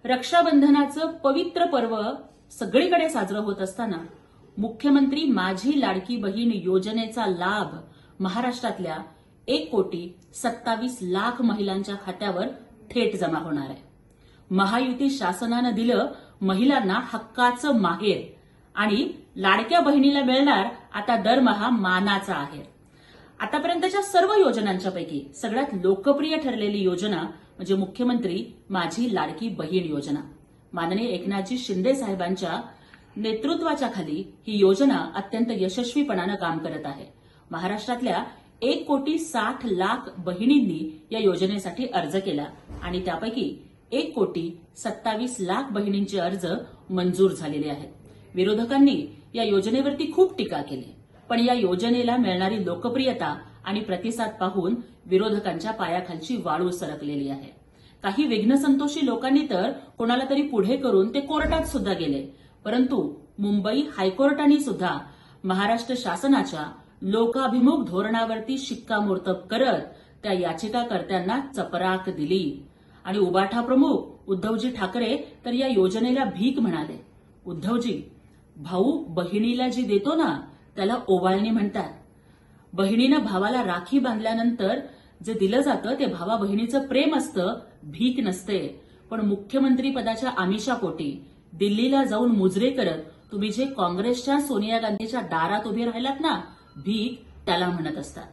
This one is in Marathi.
रक्षाबंधनाचं पवित्र पर्व सगळीकडे साजरं होत असताना मुख्यमंत्री माझी लाडकी बहीण योजनेचा लाभ महाराष्ट्रातल्या 1,27,00,000 महिलांच्या खात्यावर थेट जमा होणार आहे। महायुती शासनानं दिलं महिलांना हक्काचं माहेर आणि लाडक्या बहिणीला मिळणार आता दरमहा मानाचा आहेर। आतापर्यंतच्या सर्व योजनांच्या पैकी सगळ्यात लोकप्रिय ठरलेली योजना म्हणजे मुख्यमंत्री माझी लाडकी बहीण योजना। माननीय एकनाथजी शिंदे साहेबांच्या नेतृत्वाच्या खाली ही योजना अत्यंत यशस्वीपणानं काम करत आहे। महाराष्ट्रातल्या 1,60,00,000 बहिणींनी या योजनेसाठी अर्ज केला आणि त्यापैकी 1,27,00,000 बहिणींचे अर्ज मंजूर झालेले आहेत। विरोधकांनी या योजनेवरती खूप टीका केली, पण या योजनेला मिळणारी लोकप्रियता आणि प्रतिसाद पाहून विरोधकांच्या पायाखालची वाळू सरकलेली आहे। काही विघ्नसंतोषी लोकांनी तर कोणाला तरी पुढे करून ते कोर्टात सुद्धा गेले, परंतु मुंबई हायकोर्टाने सुद्धा महाराष्ट्र शासनाच्या लोकाभिमुख धोरणावरती शिक्कामोर्तब करत त्या याचिकाकर्त्यांना चपराक दिली आणि उबाठा प्रमुख उद्धवजी ठाकरे तर या योजनेला भीक म्हणाले। उद्धवजी, भाऊ बहिणीला जी देतो ना त्याला ओवाळणी म्हणतात। बहिणीनं भावाला राखी बांधल्यानंतर जे दिलं जातं ते भावा बहिणीचं प्रेम असतं, भीक नसते। पण मुख्यमंत्री पदाच्या आमिषापोटी दिल्लीला जाऊन मुजरे करत तुम्ही जे काँग्रेसच्या सोनिया गांधीच्या दारात उभे राहिलात ना, भीक त्याला म्हणत असतात।